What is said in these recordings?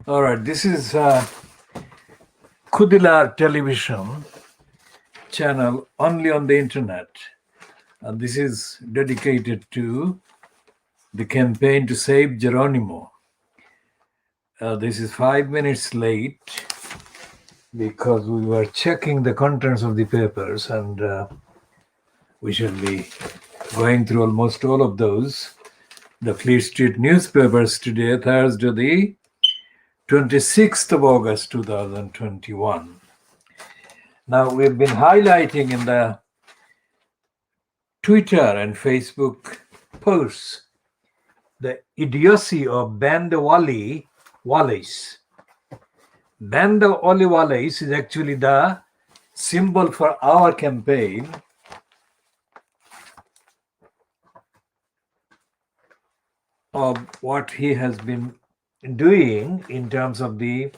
All right, this is Khoodeelaar television channel only on the internet. And this is dedicated to the campaign to save Geronimo. This is 5 minutes late because we were checking the contents of the papers, and we shall be going through almost all of those. The Fleet Street newspapers today, Thursday, the 26th of August 2021. Now, we've been highlighting in the Twitter and Facebook posts the idiocy of Bandawali Wallace. Bandawali Wallace is actually the symbol for our campaign of what he has been doing in terms of the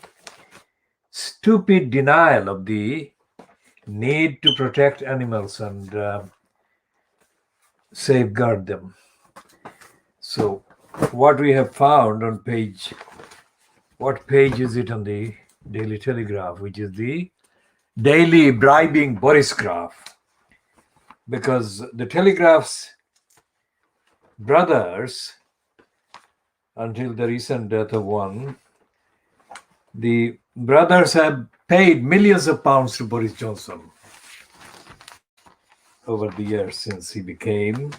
stupid denial of the need to protect animals and safeguard them. So what we have found on what page is it on the Daily Telegraph, which is the daily bribing Boris graph, because the Telegraph's brothers, until the recent death of one, the brothers have paid millions of pounds to Boris Johnson over the years since he became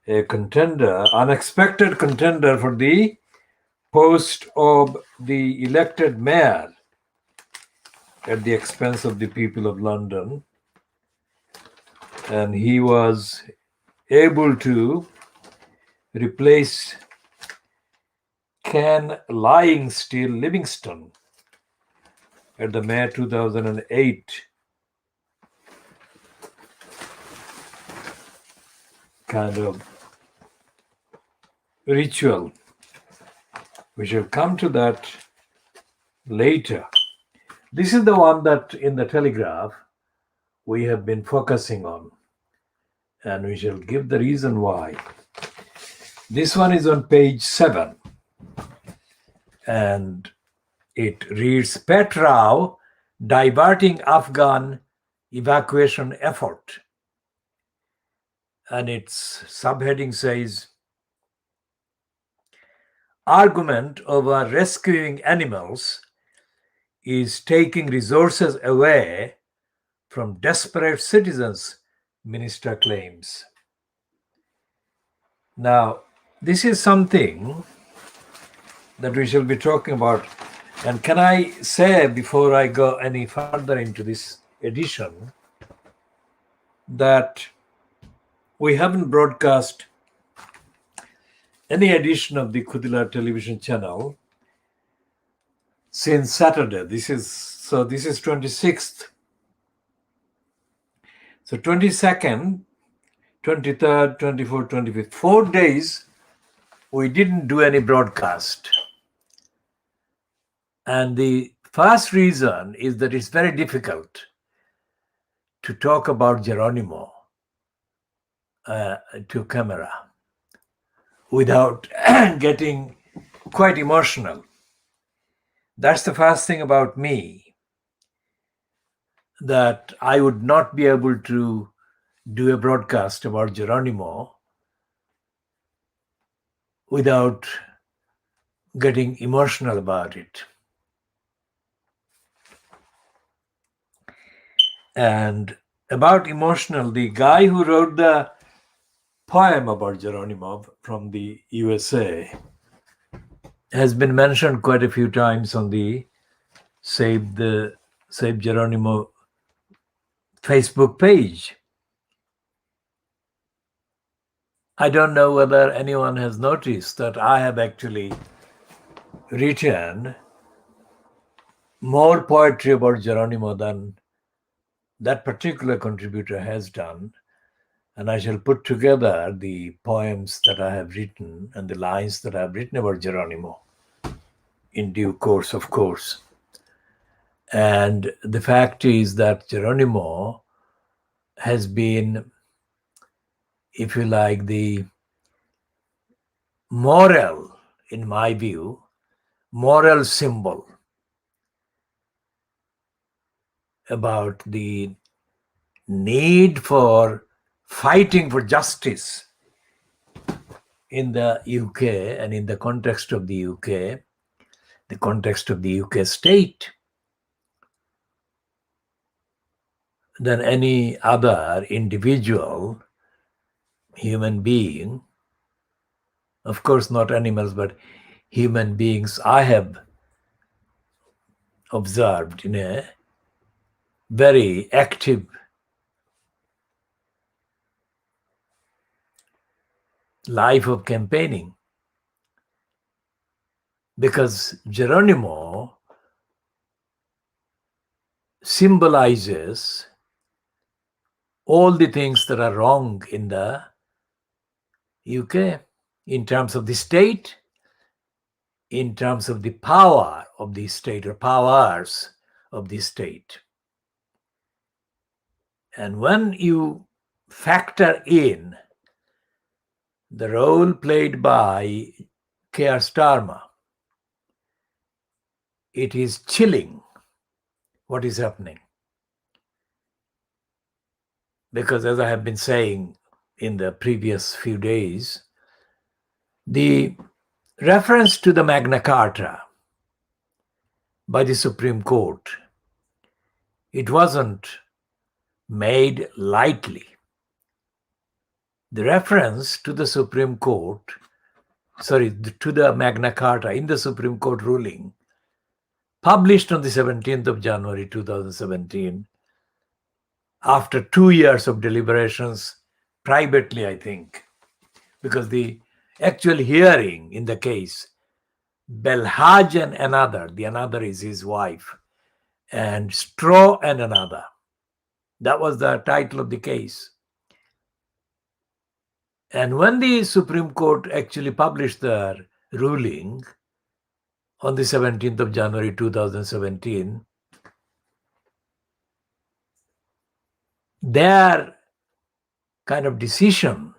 a contender, unexpected contender for the post of the elected mayor at the expense of the people of London. And he was able to replace Ken Lying Steel Livingston at the May 2008 kind of ritual. We shall come to that later. This is the one that in the Telegraph we have been focusing on, and we shall give the reason why. This one is on page 7, and it reads, Pet Rao diverting Afghan evacuation effort. And its subheading says, argument over rescuing animals is taking resources away from desperate citizens, minister claims. Now, this is something that we shall be talking about. And can I say, before I go any further into this edition, that we haven't broadcast any edition of the Khoodeelaar television channel since Saturday. This is 26th. So 22nd, 23rd, 24th, 25th, 4 days we didn't do any broadcast. And the first reason is that it's very difficult to talk about Geronimo to camera without getting quite emotional. That's the first thing about me, that I would not be able to do a broadcast about Geronimo without getting emotional about it. And about emotional, the guy who wrote the poem about Geronimo from the USA has been mentioned quite a few times on the Save Geronimo Facebook page. I don't know whether anyone has noticed that I have actually written more poetry about Geronimo than that particular contributor has done. And I shall put together the poems that I have written and the lines that I have written about Geronimo in due course, of course. And the fact is that Geronimo has been, if you like, the moral, in my view, moral symbol about the need for fighting for justice in the UK and in the context of the UK, the context of the UK state, than any other individual human being. Of course, not animals, but human beings I have observed in a very active life of campaigning. Because Geronimo symbolizes all the things that are wrong in the UK in terms of the state, in terms of the power of the state or powers of the state. And when you factor in the role played by Keir Starmer, it is chilling what is happening. Because as I have been saying in the previous few days, the reference to the Magna Carta by the Supreme Court, it wasn't made lightly. The reference to the Supreme Court, to the Magna Carta in the Supreme Court ruling, published on the 17th of January 2017, after 2 years of deliberations, privately, I think, because the actual hearing in the case, Belhaj and another, the another is his wife, and Straw and another. That was the title of the case. And when the Supreme Court actually published their ruling on the 17th of January 2017, their kind of decision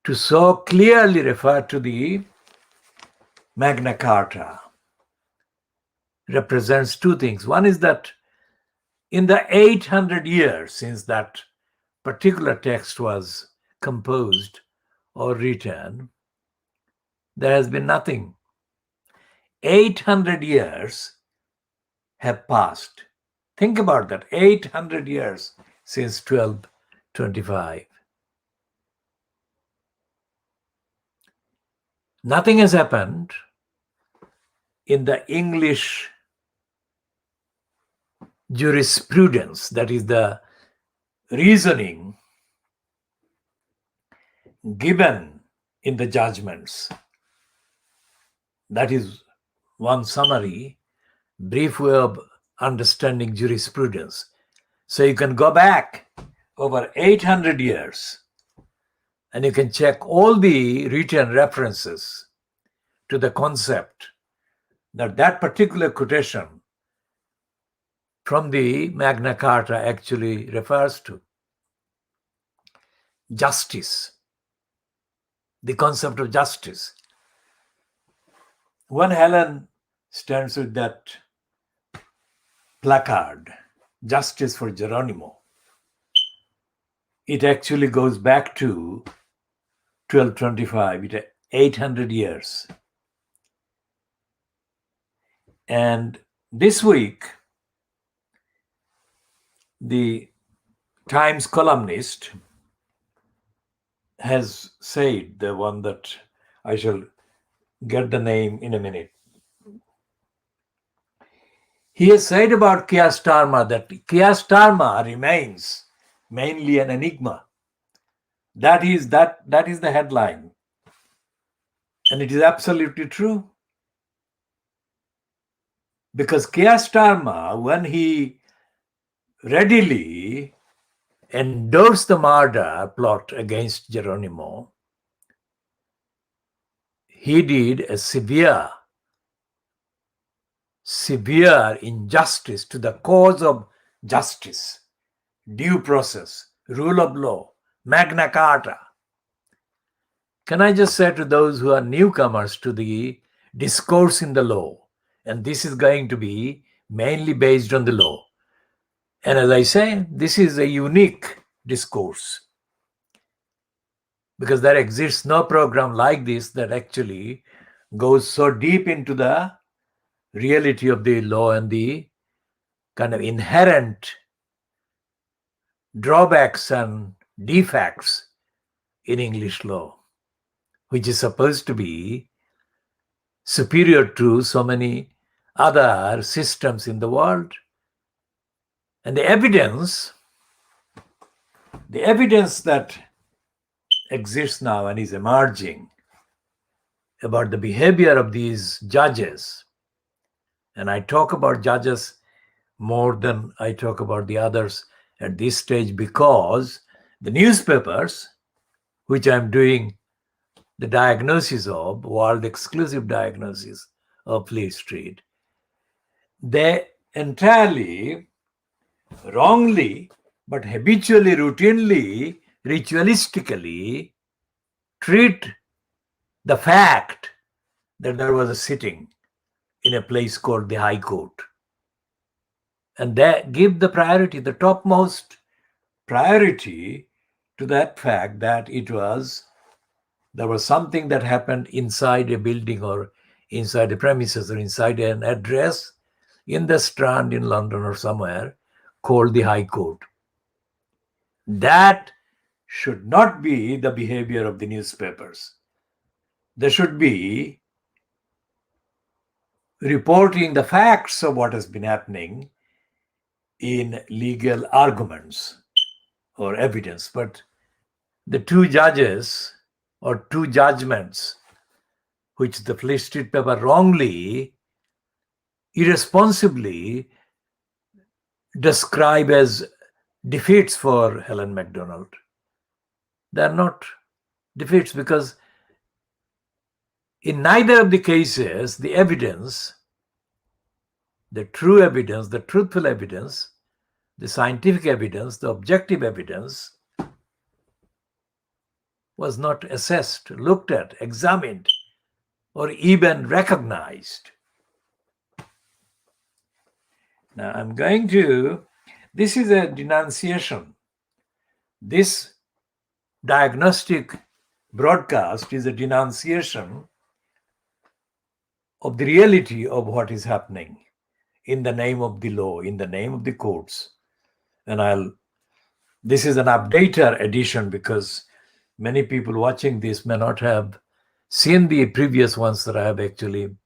to so clearly refer to the Magna Carta represents two things. One is that in the 800 years since that particular text was composed or written, there has been nothing. 800 years have passed. Think about that, 800 years since 1225. Nothing has happened in the English jurisprudence, that is the reasoning given in the judgments. That is one summary, brief way of understanding jurisprudence. So you can go back over 800 years and you can check all the written references to the concept that that particular quotation from the Magna Carta actually refers to. Justice, the concept of justice. When Helen stands with that placard, Justice for Geronimo, it actually goes back to 1225, 800 years. And this week, the Times columnist has said, the one that I shall get the name in a minute. He has said about Keir Starmer that Keir Starmer remains mainly an enigma. That is the headline. And it is absolutely true. Because Keir Starmer, when he readily endorsed the murder plot against Geronimo, he did a severe injustice to the cause of justice, due process, rule of law, Magna Carta. Can I just say to those who are newcomers to the discourse in the law. And this is going to be mainly based on the law. And as I say, this is a unique discourse because there exists no program like this that actually goes so deep into the reality of the law and the kind of inherent drawbacks and defects in English law, which is supposed to be superior to so many other systems in the world. And the evidence that exists now and is emerging about the behavior of these judges, and I talk about judges more than I talk about the others at this stage because the newspapers, which I'm doing the diagnosis of, world exclusive diagnosis of Fleet Street, they entirely wrongly, but habitually, routinely, ritualistically treat the fact that there was a sitting in a place called the High Court. And they give the priority, the topmost priority to that fact that there was something that happened inside a building or inside a premises or inside an address in the Strand in London or somewhere called the High Court. That should not be the behavior of the newspapers. They should be reporting the facts of what has been happening in legal arguments or evidence. But the two judges or two judgments which the Fleet Street paper wrongly, irresponsibly describe as defeats for Helen Macdonald, they are not defeats because in neither of the cases, the evidence, the true evidence, the truthful evidence, the scientific evidence, the objective evidence was not assessed, looked at, examined, or even recognized. Now this is a denunciation. This diagnostic broadcast is a denunciation of the reality of what is happening in the name of the law, in the name of the courts. And this is an updater edition because many people watching this may not have seen the previous ones that I have actually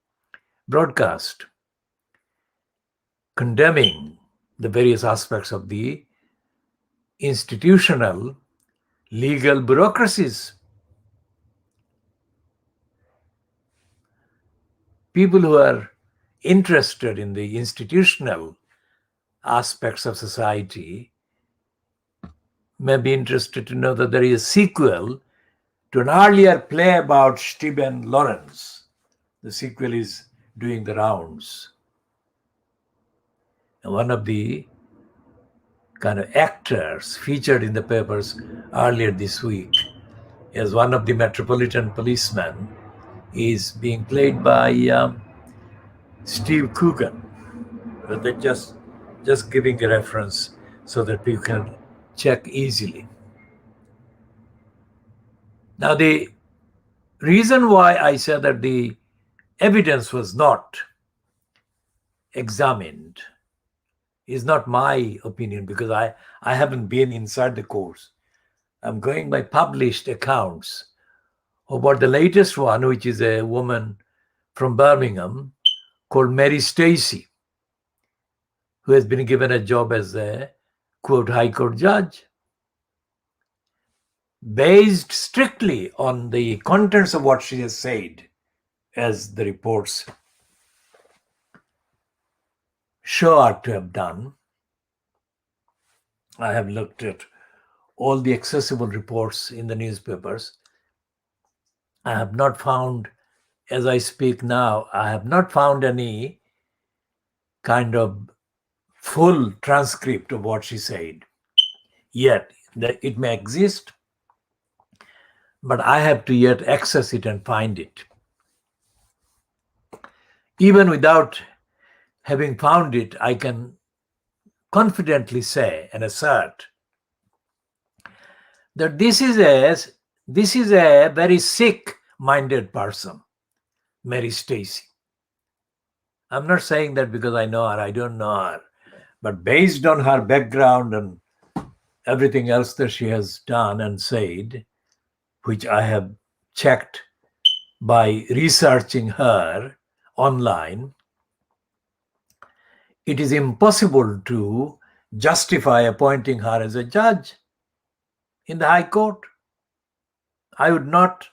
broadcast, condemning the various aspects of the institutional legal bureaucracies. People who are interested in the institutional aspects of society may be interested to know that there is a sequel to an earlier play about Stephen Lawrence. The sequel is doing the rounds. And one of the kind of actors featured in the papers earlier this week as one of the metropolitan policemen is being played by Steve Coogan. They're just giving a reference so that people can check easily. Now, the reason why I said that the evidence was not examined is not my opinion because I haven't been inside the courts. I'm going by published accounts about the latest one, which is a woman from Birmingham called Mary Stacey, who has been given a job as a, quote, High Court judge, based strictly on the contents of what she has said, as the reports show her to have done. I have looked at all the accessible reports in the newspapers. I have not found, as I speak now, I have not found any kind of full transcript of what she said yet. It may exist, but I have to yet access it and find it. Even without having found it, I can confidently say and assert that this is a very sick-minded person, Mary Stacy. I'm not saying that because I know her, I don't know her, but based on her background and everything else that she has done and said, which I have checked by researching her online, it is impossible to justify appointing her as a judge in the High Court. I would not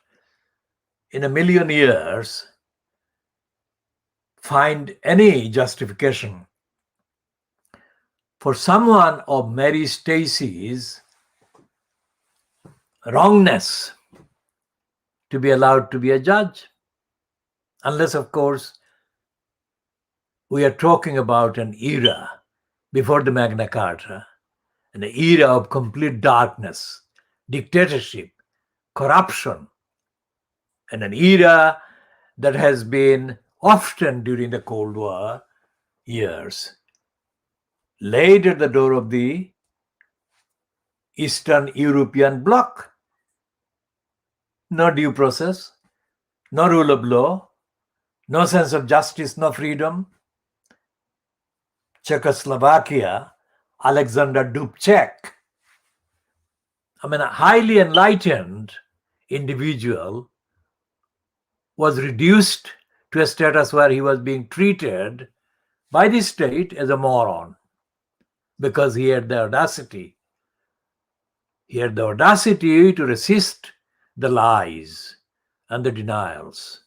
in a million years find any justification for someone of Mary Stacy's wrongness to be allowed to be a judge. Unless, of course, we are talking about an era before the Magna Carta, an era of complete darkness, dictatorship, corruption, and an era that has been often during the Cold War years laid at the door of the Eastern European bloc. No due process, no rule of law, no sense of justice, no freedom. Czechoslovakia, Alexander Dubček, a highly enlightened individual, was reduced to a status where he was being treated by the state as a moron because he had the audacity. He had the audacity to resist the lies and the denials.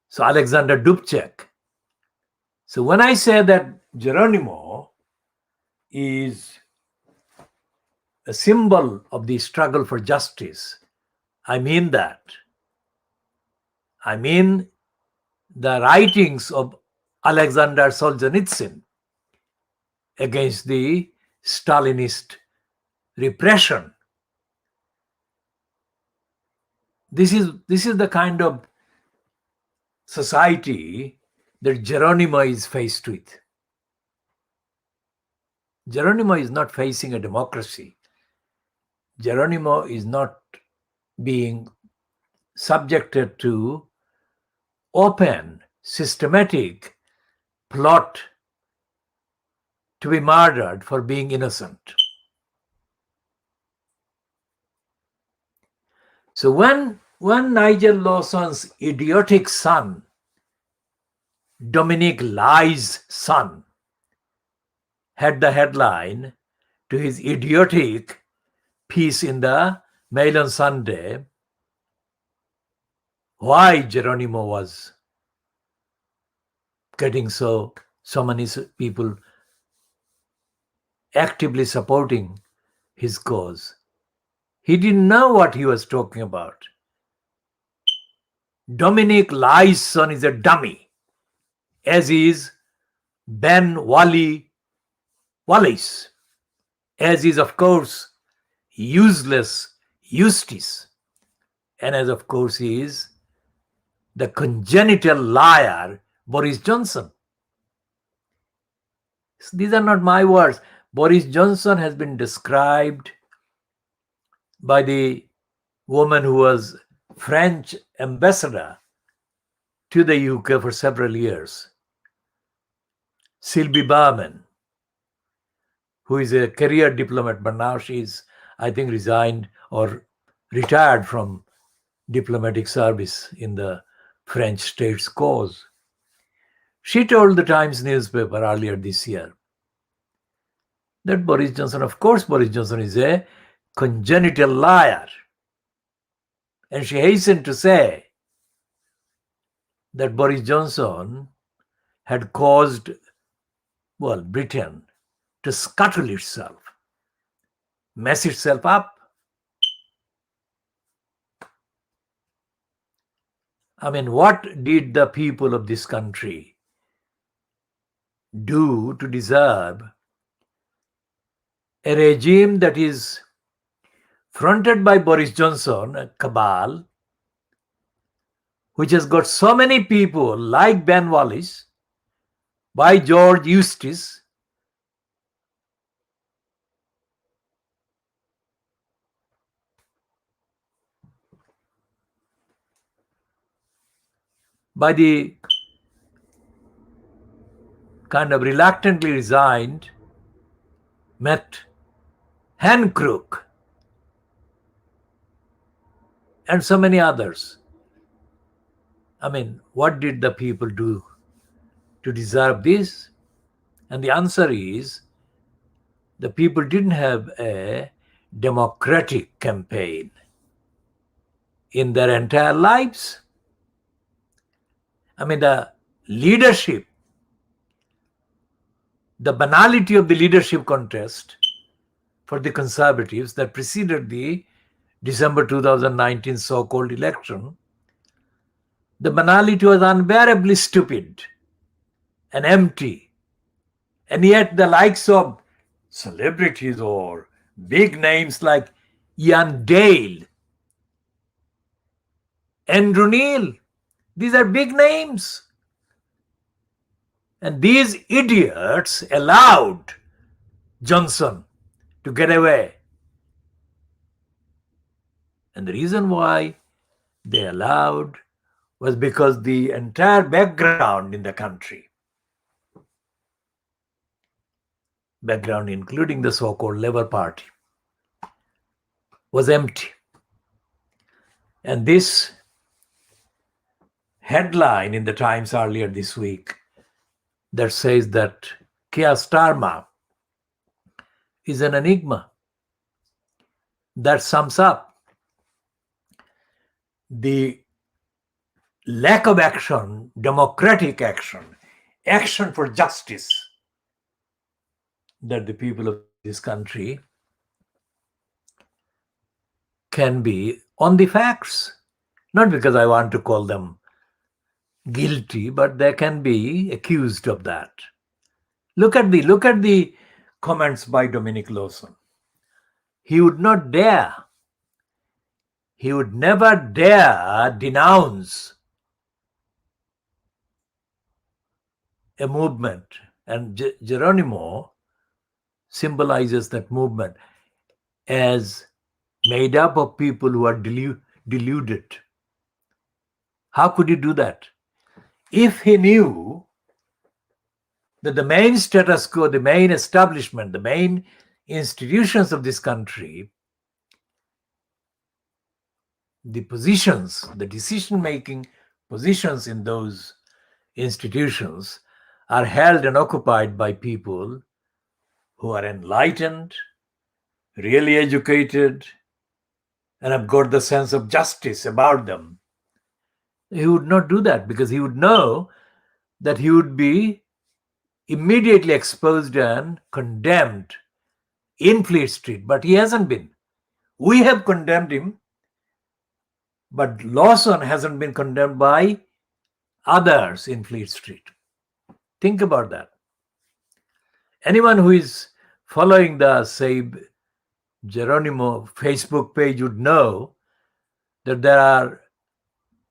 So Alexander Dubček. So when I say that Geronimo is a symbol of the struggle for justice, I mean that. I mean the writings of Alexander Solzhenitsyn against the Stalinist repression. This is the kind of society that Geronimo is faced with. Geronimo is not facing a democracy. Geronimo is not being subjected to open, systematic plot to be murdered for being innocent. So when Nigel Lawson's idiotic son, Dominic Lai's son, had the headline to his idiotic piece in the Mail on Sunday, why Geronimo was getting so many people actively supporting his cause. He didn't know what he was talking about. Dominic Lai's son is a dummy, as is Ben Wallace, as is, of course, useless Eustace, and as, of course, he is the congenital liar Boris Johnson. These are not my words. Boris Johnson has been described by the woman who was French ambassador to the UK for several years, Sylvie Barman, who is a career diplomat, but now she's, I think, resigned or retired from diplomatic service in the French state's cause. She told the Times newspaper earlier this year that Boris Johnson, of course, Boris Johnson is a congenital liar. And she hastened to say that Boris Johnson had caused, Britain to scuttle itself, mess itself up. I mean, what did the people of this country do to deserve a regime that is fronted by Boris Johnson, a cabal, which has got so many people like Ben Wallace, by George Eustace, by the kind of reluctantly resigned Matt Hancrook, and so many others. I mean, what did the people do to deserve this? And the answer is the people didn't have a democratic campaign in their entire lives. I mean, the leadership, the banality of the leadership contest for the conservatives that preceded the December 2019 so-called election, the banality was unbearably stupid and empty. And yet the likes of celebrities or big names like Ian Dale, Andrew Neil, these are big names. And these idiots allowed Johnson to get away. And the reason why they allowed was because the entire background in the country, background including the so-called Labour Party, was empty. And this headline in the Times earlier this week that says that Keir Starmer is an enigma, that sums up the lack of action, democratic action, action for justice that the people of this country can be on the facts. Not because I want to call them guilty, but they can be accused of that. Look at the comments by Dominic Lawson. He would not dare, he would never dare denounce a movement, and Geronimo symbolizes that movement as made up of people who are deluded. How could he do that? If he knew that the main status quo, the main establishment, the main institutions of this country, the positions, the decision-making positions in those institutions are held and occupied by people who are enlightened, really educated, and have got the sense of justice about them, he would not do that, because he would know that he would be immediately exposed and condemned in Fleet Street. But he hasn't been. We have condemned him, but Lawson hasn't been condemned by others in Fleet Street. Think about that. Anyone who is following the Save Geronimo Facebook page would know that there are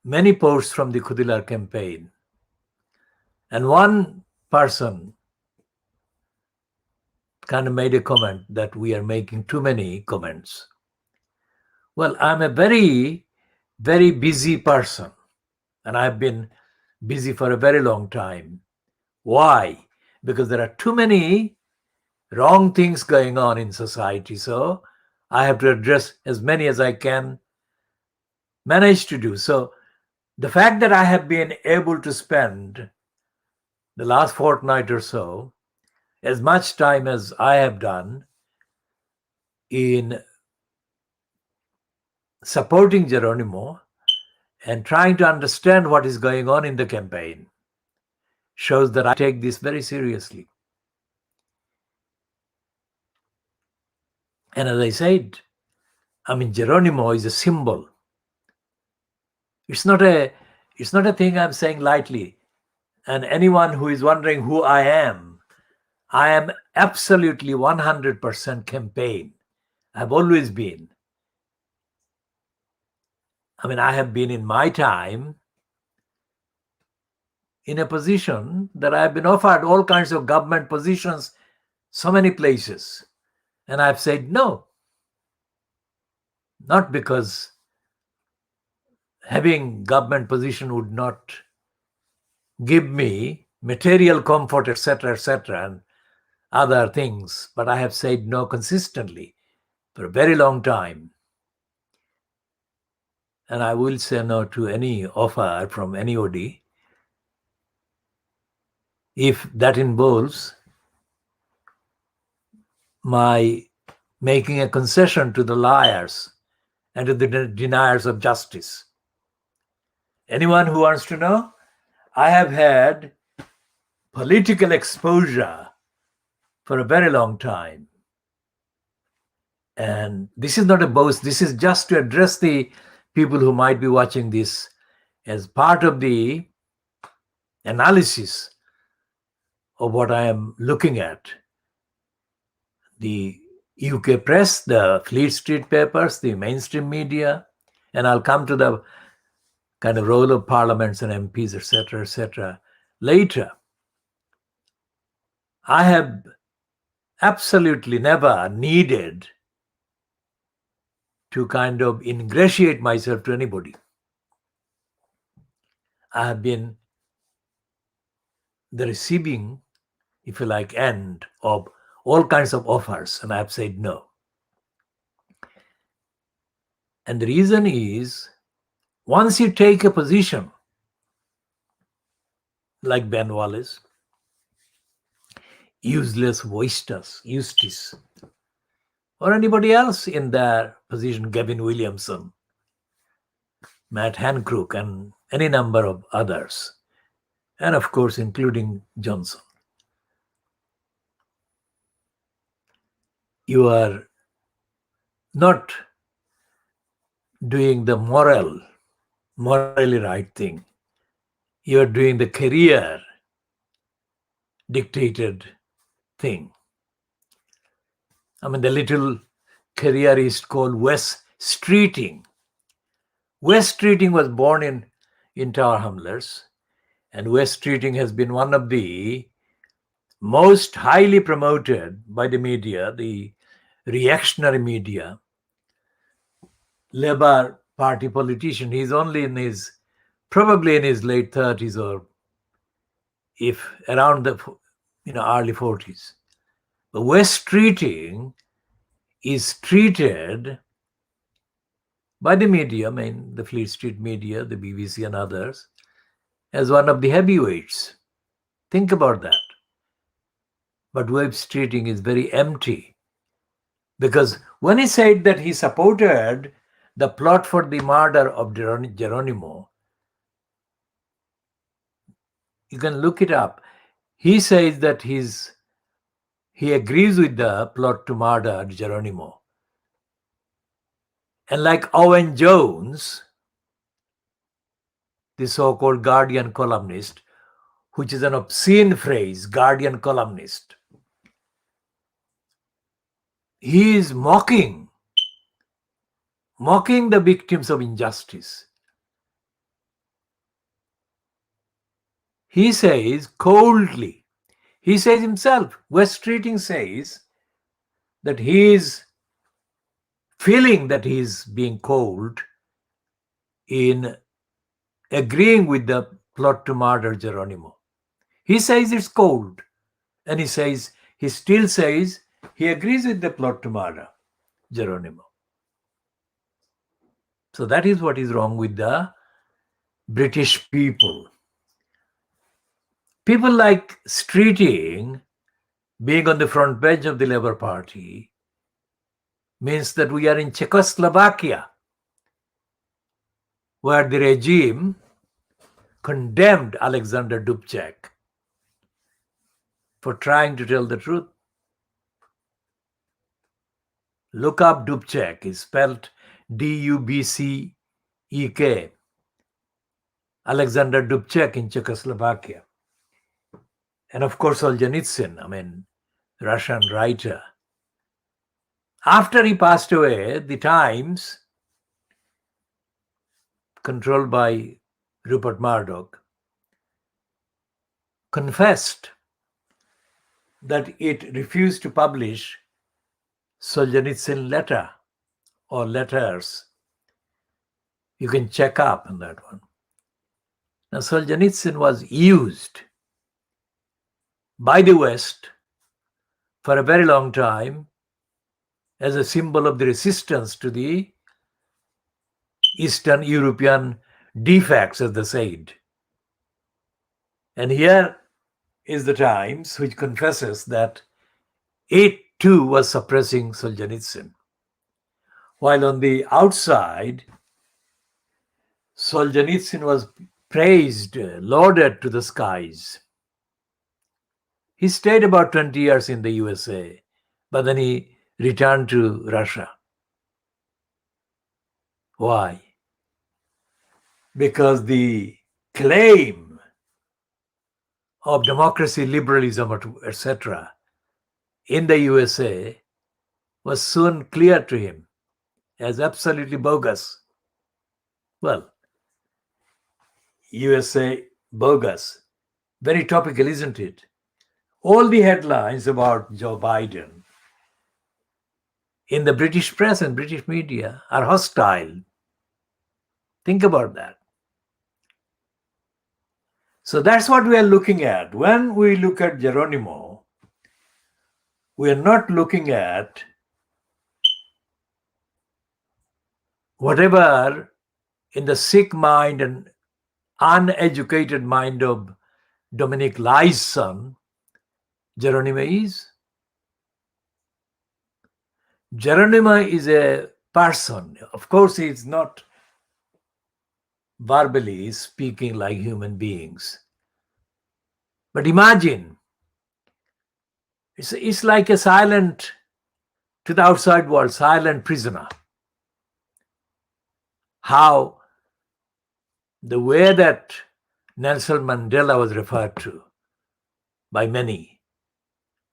many posts from the Khoodeelaar campaign. And one person kind of made a comment that we are making too many comments. Well, I'm a very, very busy person, and I've been busy for a very long time. Why? Because there are too many wrong things going on in society. So I have to address as many as I can manage to do. So the fact that I have been able to spend the last fortnight or so as much time as I have done in supporting Geronimo and trying to understand what is going on in the campaign shows that I take this very seriously. And as I said, I mean, Geronimo is a symbol. It's not a thing I'm saying lightly. And anyone who is wondering who I am absolutely 100% campaign. I've always been. I mean, I have been in my time in a position that I've been offered all kinds of government positions, so many places. And I've said no. Not because having government position would not give me material comfort, etc., and other things, but I have said no consistently for a very long time. And I will say no to any offer from anybody if that involves my making a concession to the liars and to the deniers of justice. Anyone who wants to know, I have had political exposure for a very long time. And this is not a boast. This is just to address the people who might be watching this as part of the analysis of what I am looking at. The UK press, the Fleet Street papers, the mainstream media, and I'll come to the kind of role of parliaments and MPs, etc., later. I have absolutely never needed to kind of ingratiate myself to anybody. I have been the receiving, if you like, end of all kinds of offers, and I have said no. And the reason is, once you take a position like Ben Wallace, useless Eustace, or anybody else in their position, Gavin Williamson, Matt Hancock, and any number of others, and of course including Johnson, you are not doing the morally right thing. You are doing the career dictated thing. I mean, the little careerist called Wes Streeting. Wes Streeting was born in Tower Hamlets, and Wes Streeting has been one of the most highly promoted by the media, the reactionary media, Labour Party politician. He's only probably in his late 30s, or if around the early 40s. But Wes Streeting is treated by the media, I mean the Fleet Street media, the BBC and others, as one of the heavyweights. Think about that. But Wes Streeting is very empty, because when he said that he supported the plot for the murder of Geronimo, you can look it up. He says that he agrees with the plot to murder Geronimo. And like Owen Jones, the so-called Guardian columnist, which is an obscene phrase, Guardian columnist, he is mocking the victims of injustice. He says coldly, he says himself, Wes Streeting says that he is feeling that he is being cold in agreeing with the plot to murder Geronimo. He says it's cold, and he still says he agrees with the plot to murder Geronimo. So that is what is wrong with the British people. People like Streeting being on the front bench of the Labour Party means that we are in Czechoslovakia, where the regime condemned Alexander Dubček for trying to tell the truth. Look up Dubček, is spelled D-U-B-C-E-K. Alexander Dubček in Czechoslovakia. And of course, Solzhenitsyn, I mean, Russian writer. After he passed away, the Times, controlled by Rupert Murdoch, confessed that it refused to publish Solzhenitsyn letter or letters. You can check up on that one. Now, Solzhenitsyn was used by the West for a very long time as a symbol of the resistance to the Eastern European defects, as they said. And here is the Times, which confesses that it too was suppressing Solzhenitsyn. While on the outside, Solzhenitsyn was praised, lauded to the skies. He stayed about 20 years in the USA, but then he returned to Russia. Why? Because the claim of democracy, liberalism, etc., in the USA was soon clear to him as absolutely bogus. Well, USA bogus. Very topical, isn't it? All the headlines about Joe Biden in the British press and British media are hostile. Think about that. So that's what we are looking at. When we look at Geronimo, we are not looking at whatever in the sick mind and uneducated mind of Dominic Lai's son, Geronimo is. Geronimo is a person. Of course, he is not verbally speaking like human beings. But imagine, it's like a silent, to the outside world, silent prisoner. How the way that Nelson Mandela was referred to by many,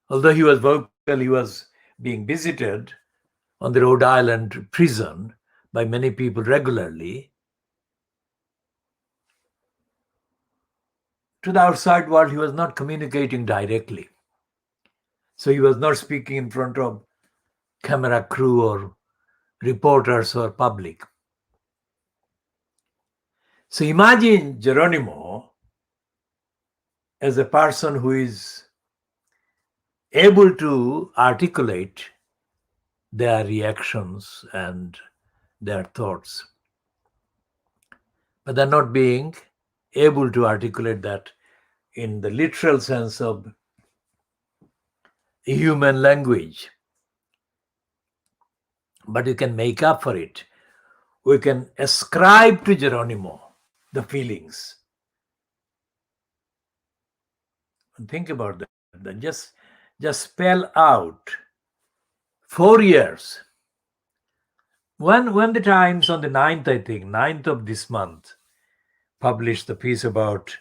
although he was vocal, he was being visited on the Rhode Island prison by many people regularly. To the outside world, he was not communicating directly. So he was not speaking in front of camera crew or reporters or public. So imagine Geronimo as a person who is able to articulate their reactions and their thoughts, but they're not being able to articulate that in the literal sense of human language. But you can make up for it. We can ascribe to Geronimo the feelings. And think about that. Just spell out 4 years. When the Times on the 9th, I think, 9th of this month, published the piece about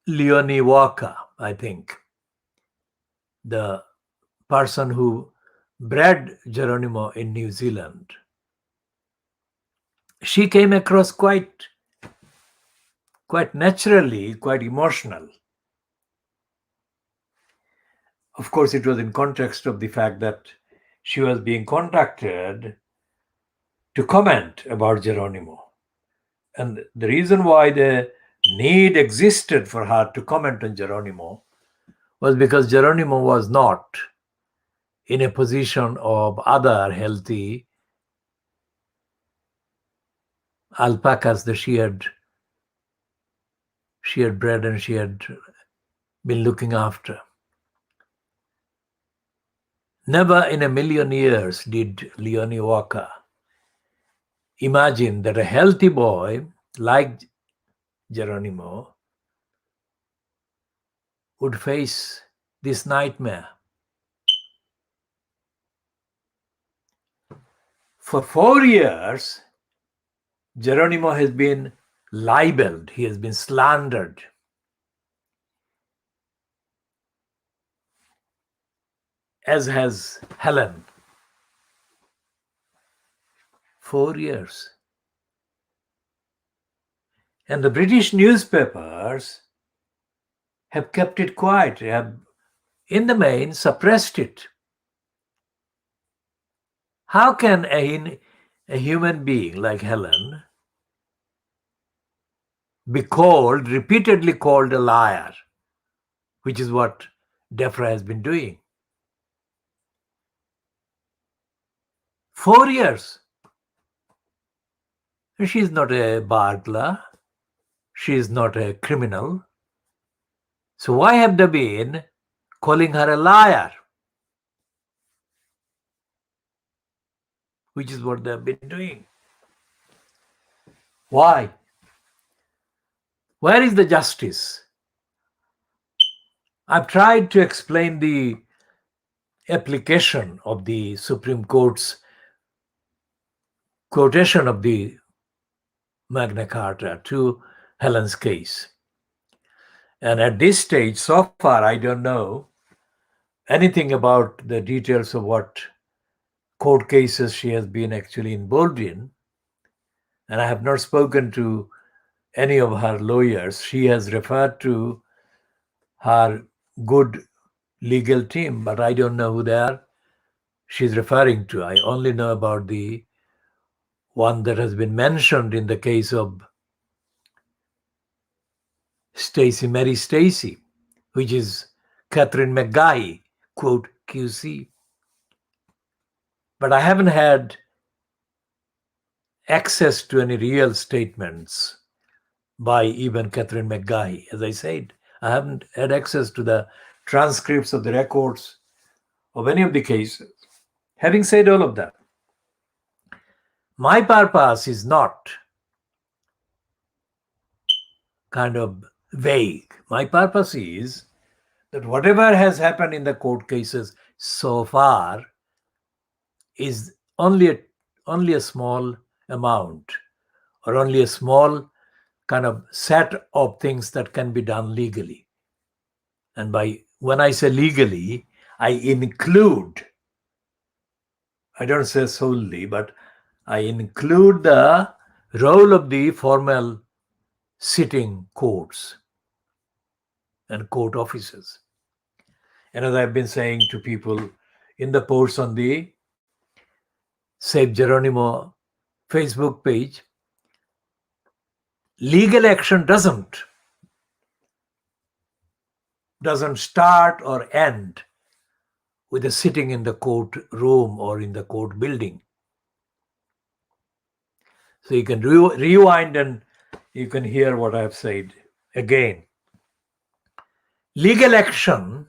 Leonie Walker, I think, the person who bred Geronimo in New Zealand, she came across quite naturally, quite emotional. Of course, it was in context of the fact that she was being contacted to comment about Geronimo. And the reason why the need existed for her to comment on Geronimo was because Geronimo was not in a position of other healthy alpacas that she had bred and she had been looking after. Never in a million years did Leonie Walker imagine that a healthy boy like Geronimo would face this nightmare. For 4 years, Geronimo has been libeled, he has been slandered. As has Helen. 4 years. And the British newspapers have kept it quiet, have in the main suppressed it. How can a human being like Helen be repeatedly called a liar, which is what DEFRA has been doing? 4 years. She is not a burglar. She is not a criminal. So why have they been calling her a liar? Which is what they have been doing. Why? Where is the justice? I've tried to explain the application of the Supreme Court's quotation of the Magna Carta to Helen's case. And at this stage, so far, I don't know anything about the details of what court cases she has been actually involved in. And I have not spoken to any of her lawyers. She has referred to her good legal team, but I don't know who they are she's referring to. I only know about the one that has been mentioned in the case of Mary Stacey, which is Catherine McGuy, quote, QC. But I haven't had access to any real statements by even Catherine McGuy. As I said, I haven't had access to the transcripts of the records of any of the cases. Having said all of that, my purpose is not kind of vague. My purpose is that whatever has happened in the court cases so far is only a small amount, or only a small kind of set of things that can be done legally. And when I say legally, I include, I don't say solely, but I include the role of the formal sitting courts and court officers. And as I've been saying to people in the posts on the Save Geronimo Facebook page, legal action doesn't start or end with a sitting in the court room or in the court building. So you can rewind and you can hear what I've said again. Legal action,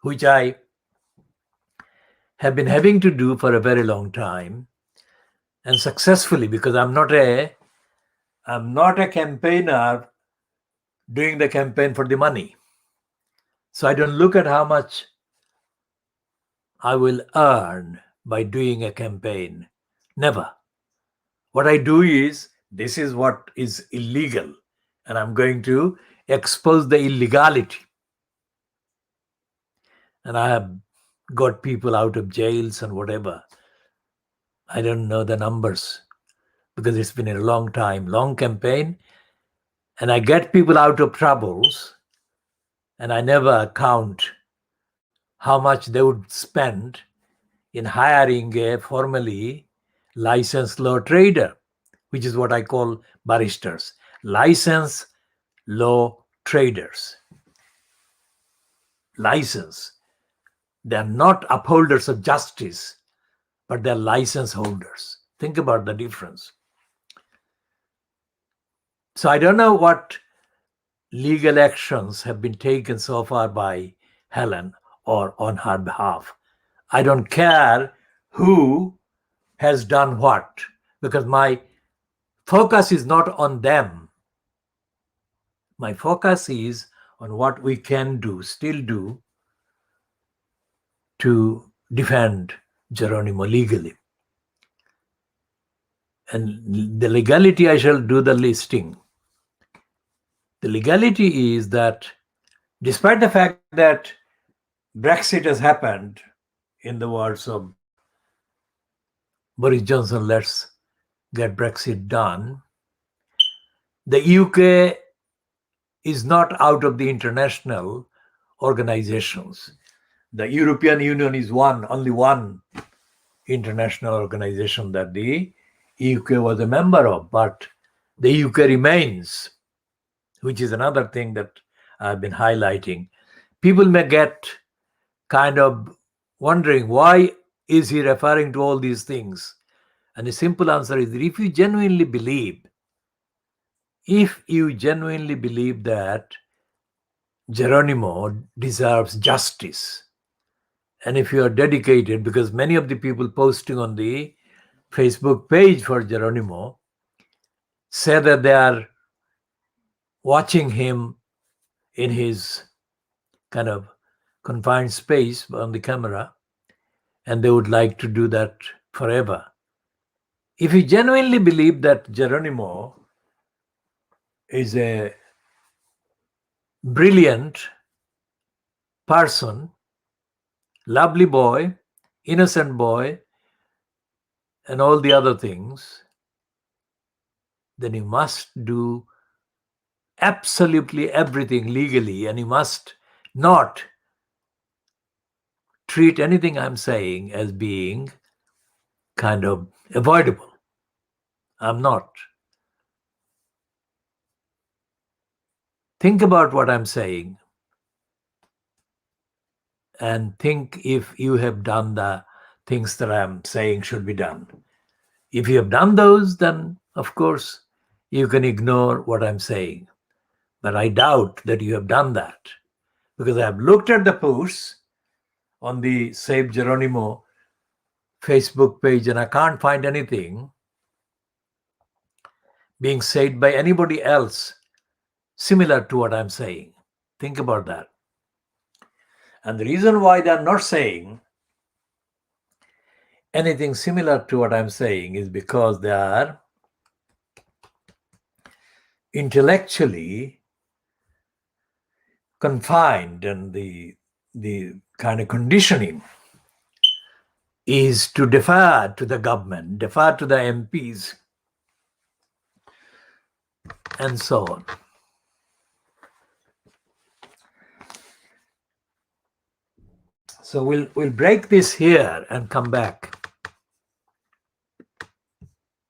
which I have been having to do for a very long time, and successfully, because I'm not a campaigner doing the campaign for the money. So I don't look at how much I will earn by doing a campaign. Never. What I do is, this is what is illegal, and I'm going to expose the illegality. And I have got people out of jails and whatever. I don't know the numbers because it's been a long time, long campaign. And I get people out of troubles, and I never count how much they would spend in hiring a formally licensed law trader, which is what I call barristers, licensed law traders. License. They are not upholders of justice, but they are license holders. Think about the difference. So I don't know what legal actions have been taken so far by Helen or on her behalf. I don't care who has done what, because my focus is not on them. My focus is on what we can do, still do, to defend Geronimo legally. And the legality, I shall do the listing. The legality is that despite the fact that Brexit has happened, in the words of Boris Johnson, let's get Brexit done, The UK is not out of the international organizations. The European Union is only one international organization that the UK was a member of, but the UK remains, which is another thing that I've been highlighting. People may get kind of wondering, why is he referring to all these things? And the simple answer is that if you genuinely believe that Geronimo deserves justice, and if you are dedicated, because many of the people posting on the Facebook page for Geronimo say that they are watching him in his kind of confined space on the camera, and they would like to do that forever. If you genuinely believe that Geronimo is a brilliant person, lovely boy, innocent boy, and all the other things, then you must do absolutely everything legally, and you must not treat anything I'm saying as being kind of avoidable. I'm not. Think about what I'm saying and think if you have done the things that I'm saying should be done. If you have done those, then of course you can ignore what I'm saying. But I doubt that you have done that, because I have looked at the posts on the Save Geronimo Facebook page and I can't find anything being said by anybody else similar to what I'm saying. Think about that. And the reason why they're not saying anything similar to what I'm saying is because they are intellectually confined, and the kind of conditioning is to defer to the government, defer to the MPs, and so on. So we'll break this here and come back